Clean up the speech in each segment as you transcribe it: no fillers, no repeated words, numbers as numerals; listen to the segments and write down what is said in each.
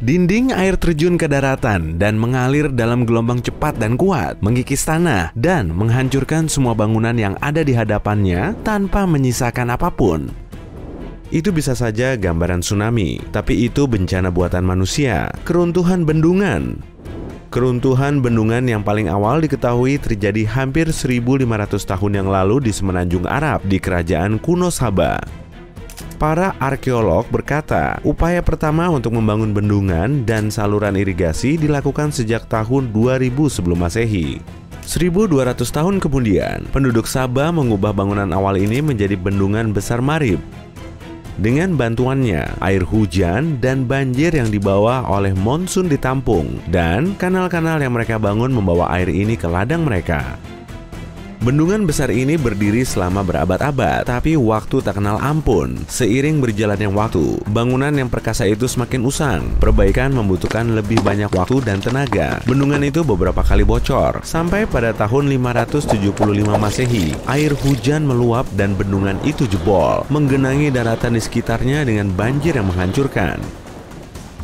Dinding air terjun ke daratan dan mengalir dalam gelombang cepat dan kuat, mengikis tanah dan menghancurkan semua bangunan yang ada di hadapannya tanpa menyisakan apapun. Itu bisa saja gambaran tsunami, tapi itu bencana buatan manusia, keruntuhan bendungan. Keruntuhan bendungan yang paling awal diketahui terjadi hampir 1500 tahun yang lalu di semenanjung Arab di kerajaan kuno Sabah. Para arkeolog berkata, upaya pertama untuk membangun bendungan dan saluran irigasi dilakukan sejak tahun 2000 sebelum Masehi. 1200 tahun kemudian, penduduk Sabah mengubah bangunan awal ini menjadi bendungan besar Marib. Dengan bantuannya, air hujan dan banjir yang dibawa oleh monsun ditampung, dan kanal-kanal yang mereka bangun membawa air ini ke ladang mereka. Bendungan besar ini berdiri selama berabad-abad, tapi waktu tak kenal ampun. Seiring berjalannya waktu, bangunan yang perkasa itu semakin usang. Perbaikan membutuhkan lebih banyak waktu dan tenaga. Bendungan itu beberapa kali bocor. Sampai pada tahun 575 Masehi, air hujan meluap dan bendungan itu jebol, menggenangi daratan di sekitarnya dengan banjir yang menghancurkan.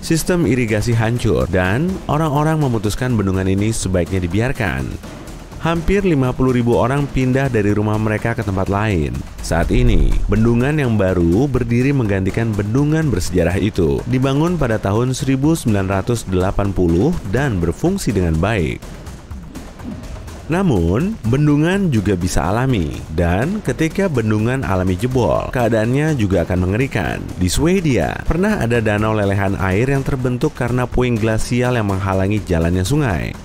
Sistem irigasi hancur dan orang-orang memutuskan bendungan ini sebaiknya dibiarkan. Hampir 50.000 orang pindah dari rumah mereka ke tempat lain. Saat ini, bendungan yang baru berdiri menggantikan bendungan bersejarah itu. Dibangun pada tahun 1980 dan berfungsi dengan baik. Namun, bendungan juga bisa alami. Dan ketika bendungan alami jebol, keadaannya juga akan mengerikan. Di Swedia, pernah ada danau lelehan air yang terbentuk karena puing glasial yang menghalangi jalannya sungai.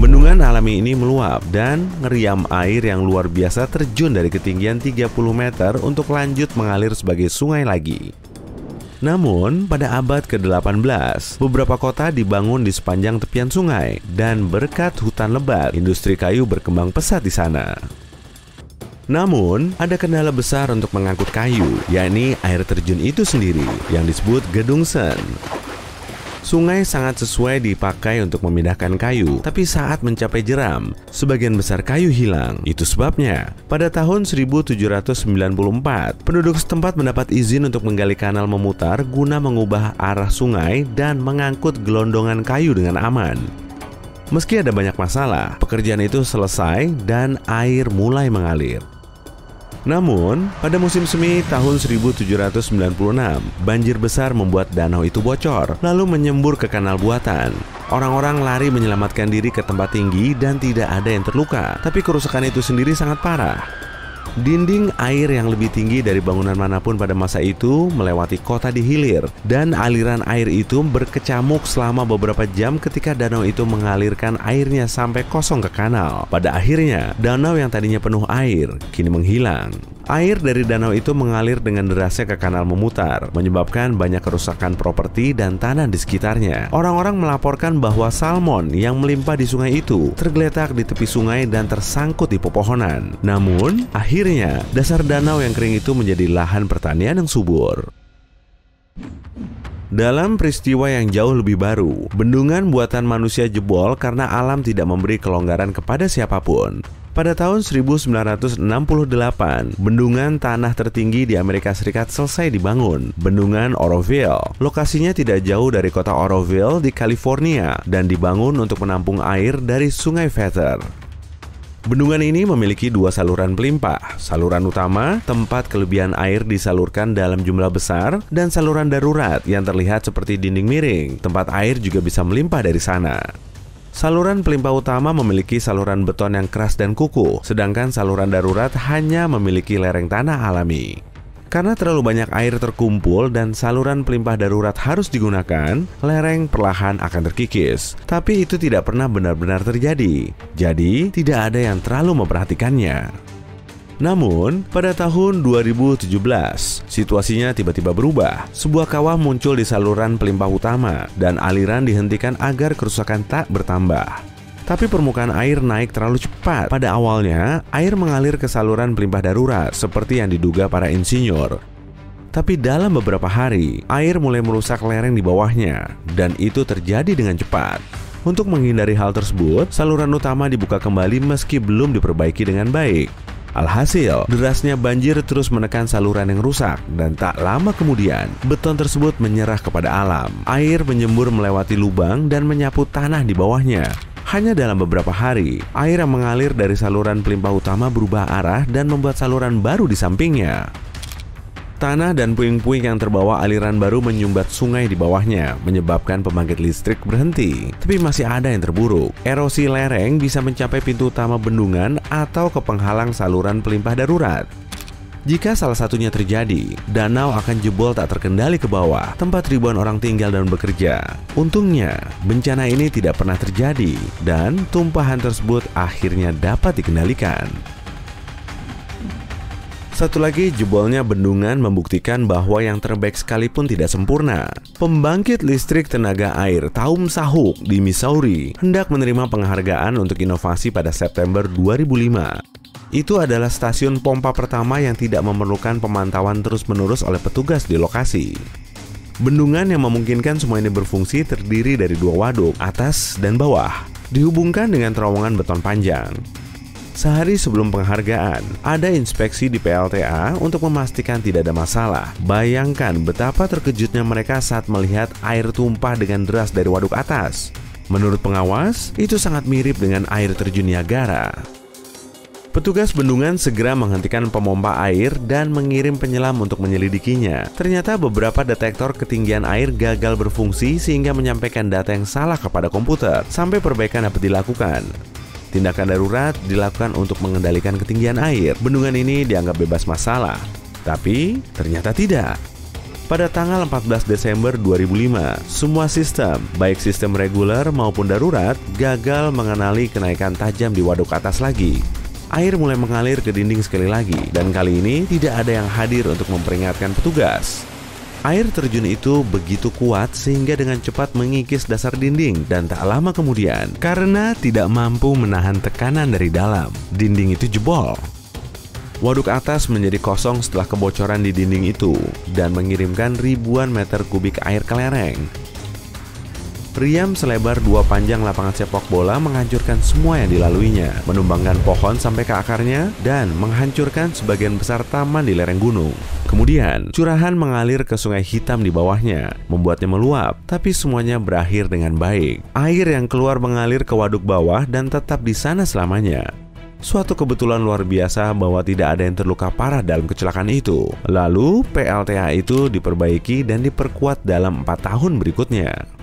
Bendungan alami ini meluap dan ngeriam air yang luar biasa terjun dari ketinggian 30 meter untuk lanjut mengalir sebagai sungai lagi. Namun, pada abad ke-18, beberapa kota dibangun di sepanjang tepian sungai dan berkat hutan lebat, industri kayu berkembang pesat di sana. Namun, ada kendala besar untuk mengangkut kayu, yakni air terjun itu sendiri yang disebut Gedungsen. Sungai sangat sesuai dipakai untuk memindahkan kayu, tapi saat mencapai jeram, sebagian besar kayu hilang. Itu sebabnya, pada tahun 1794, penduduk setempat mendapat izin untuk menggali kanal memutar guna mengubah arah sungai dan mengangkut gelondongan kayu dengan aman. Meski ada banyak masalah, pekerjaan itu selesai dan air mulai mengalir. Namun, pada musim semi tahun 1796, banjir besar membuat danau itu bocor, lalu menyembur ke kanal buatan. Orang-orang lari menyelamatkan diri ke tempat tinggi dan tidak ada yang terluka, tapi kerusakan itu sendiri sangat parah. Dinding air yang lebih tinggi dari bangunan manapun pada masa itu melewati kota di hilir, dan aliran air itu berkecamuk selama beberapa jam ketika danau itu mengalirkan airnya sampai kosong ke kanal. Pada akhirnya, danau yang tadinya penuh air kini menghilang. Air dari danau itu mengalir dengan derasnya ke kanal memutar, menyebabkan banyak kerusakan properti dan tanah di sekitarnya. Orang-orang melaporkan bahwa salmon yang melimpah di sungai itu tergeletak di tepi sungai dan tersangkut di pepohonan. Namun, akhirnya dasar danau yang kering itu menjadi lahan pertanian yang subur. Dalam peristiwa yang jauh lebih baru, bendungan buatan manusia jebol karena alam tidak memberi kelonggaran kepada siapapun. Pada tahun 1968, bendungan tanah tertinggi di Amerika Serikat selesai dibangun, Bendungan Oroville. Lokasinya tidak jauh dari kota Oroville di California dan dibangun untuk menampung air dari Sungai Feather. Bendungan ini memiliki dua saluran pelimpah. Saluran utama, tempat kelebihan air disalurkan dalam jumlah besar, dan saluran darurat yang terlihat seperti dinding miring. Tempat air juga bisa melimpah dari sana. Saluran pelimpah utama memiliki saluran beton yang keras dan kukuh, sedangkan saluran darurat hanya memiliki lereng tanah alami. Karena terlalu banyak air terkumpul dan saluran pelimpah darurat harus digunakan, lereng perlahan akan terkikis. Tapi itu tidak pernah benar-benar terjadi, jadi tidak ada yang terlalu memperhatikannya. Namun, pada tahun 2017, situasinya tiba-tiba berubah. Sebuah kawah muncul di saluran pelimpah utama dan aliran dihentikan agar kerusakan tak bertambah. Tapi permukaan air naik terlalu cepat. Pada awalnya, air mengalir ke saluran pelimpah darurat seperti yang diduga para insinyur. Tapi dalam beberapa hari, air mulai merusak lereng di bawahnya, dan itu terjadi dengan cepat. Untuk menghindari hal tersebut, saluran utama dibuka kembali meski belum diperbaiki dengan baik. Alhasil, derasnya banjir terus menekan saluran yang rusak dan tak lama kemudian, beton tersebut menyerah kepada alam. Air menyembur melewati lubang dan menyapu tanah di bawahnya. Hanya dalam beberapa hari, air yang mengalir dari saluran pelimpah utama berubah arah dan membuat saluran baru di sampingnya. Tanah dan puing-puing yang terbawa aliran baru menyumbat sungai di bawahnya, menyebabkan pembangkit listrik berhenti. Tapi masih ada yang terburuk. Erosi lereng bisa mencapai pintu utama bendungan atau ke penghalang saluran pelimpah darurat. Jika salah satunya terjadi, danau akan jebol tak terkendali ke bawah, tempat ribuan orang tinggal dan bekerja. Untungnya, bencana ini tidak pernah terjadi, dan tumpahan tersebut akhirnya dapat dikendalikan. Satu lagi, jebolnya bendungan membuktikan bahwa yang terbaik sekalipun tidak sempurna. Pembangkit listrik tenaga air Taum Sahuk di Missouri hendak menerima penghargaan untuk inovasi pada September 2005. Itu adalah stasiun pompa pertama yang tidak memerlukan pemantauan terus-menerus oleh petugas di lokasi. Bendungan yang memungkinkan semua ini berfungsi terdiri dari 2 waduk, atas dan bawah, dihubungkan dengan terowongan beton panjang. Sehari sebelum penghargaan, ada inspeksi di PLTA untuk memastikan tidak ada masalah. Bayangkan betapa terkejutnya mereka saat melihat air tumpah dengan deras dari waduk atas. Menurut pengawas, itu sangat mirip dengan air terjun Niagara. Petugas bendungan segera menghentikan pemompa air dan mengirim penyelam untuk menyelidikinya. Ternyata beberapa detektor ketinggian air gagal berfungsi sehingga menyampaikan data yang salah kepada komputer sampai perbaikan dapat dilakukan. Tindakan darurat dilakukan untuk mengendalikan ketinggian air. Bendungan ini dianggap bebas masalah, tapi ternyata tidak. Pada tanggal 14 Desember 2005, semua sistem, baik sistem reguler maupun darurat, gagal mengenali kenaikan tajam di waduk atas lagi. Air mulai mengalir ke dinding sekali lagi, dan kali ini tidak ada yang hadir untuk memperingatkan petugas. Air terjun itu begitu kuat sehingga dengan cepat mengikis dasar dinding, dan tak lama kemudian, karena tidak mampu menahan tekanan dari dalam, dinding itu jebol. Waduk atas menjadi kosong setelah kebocoran di dinding itu, dan mengirimkan ribuan meter kubik air ke lereng. Riam selebar 2 panjang lapangan sepak bola menghancurkan semua yang dilaluinya, menumbangkan pohon sampai ke akarnya, dan menghancurkan sebagian besar taman di lereng gunung. Kemudian, curahan mengalir ke sungai hitam di bawahnya, membuatnya meluap, tapi semuanya berakhir dengan baik. Air yang keluar mengalir ke waduk bawah dan tetap di sana selamanya. Suatu kebetulan luar biasa bahwa tidak ada yang terluka parah dalam kecelakaan itu. Lalu, PLTA itu diperbaiki dan diperkuat dalam 4 tahun berikutnya.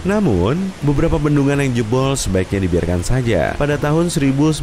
Namun, beberapa bendungan yang jebol sebaiknya dibiarkan saja. Pada tahun 1907,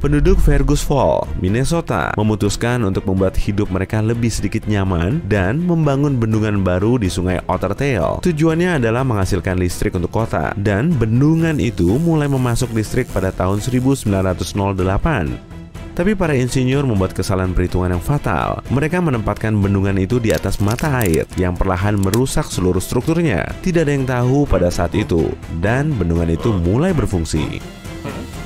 penduduk Fergus Falls, Minnesota, memutuskan untuk membuat hidup mereka lebih sedikit nyaman dan membangun bendungan baru di sungai Otter Tail. Tujuannya adalah menghasilkan listrik untuk kota, dan bendungan itu mulai memasuk listrik pada tahun 1908. Tapi para insinyur membuat kesalahan perhitungan yang fatal. Mereka menempatkan bendungan itu di atas mata air yang perlahan merusak seluruh strukturnya. Tidak ada yang tahu pada saat itu, dan bendungan itu mulai berfungsi.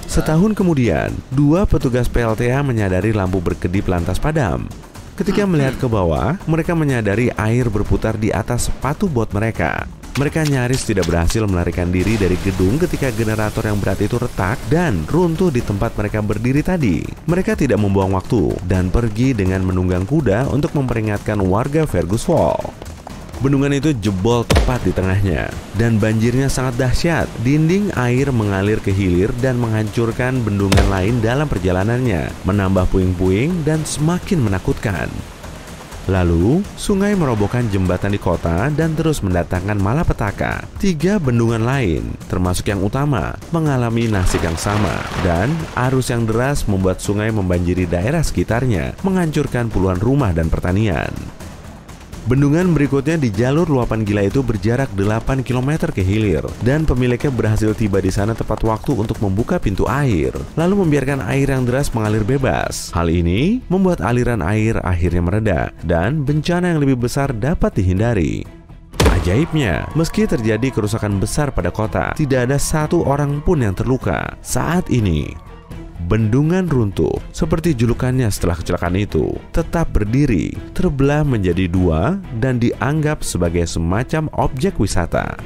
Setahun kemudian, 2 petugas PLTA menyadari lampu berkedip lantas padam. Ketika melihat ke bawah, mereka menyadari air berputar di atas sepatu bot mereka. Mereka nyaris tidak berhasil melarikan diri dari gedung ketika generator yang berat itu retak dan runtuh di tempat mereka berdiri tadi. Mereka tidak membuang waktu dan pergi dengan menunggang kuda untuk memperingatkan warga Fergus Falls. Bendungan itu jebol tepat di tengahnya, dan banjirnya sangat dahsyat. Dinding air mengalir ke hilir dan menghancurkan bendungan lain dalam perjalanannya, menambah puing-puing dan semakin menakutkan. Lalu, sungai merobohkan jembatan di kota dan terus mendatangkan malapetaka. 3 bendungan lain, termasuk yang utama, mengalami nasib yang sama, dan arus yang deras membuat sungai membanjiri daerah sekitarnya, menghancurkan puluhan rumah dan pertanian. Bendungan berikutnya di jalur luapan gila itu berjarak 8 km ke hilir, dan pemiliknya berhasil tiba di sana tepat waktu untuk membuka pintu air, lalu membiarkan air yang deras mengalir bebas. Hal ini membuat aliran air akhirnya mereda, dan bencana yang lebih besar dapat dihindari. Ajaibnya, meski terjadi kerusakan besar pada kota, tidak ada satu orang pun yang terluka. Saat ini, bendungan runtuh, seperti julukannya setelah kecelakaan itu, tetap berdiri, terbelah menjadi 2 dan dianggap sebagai semacam objek wisata.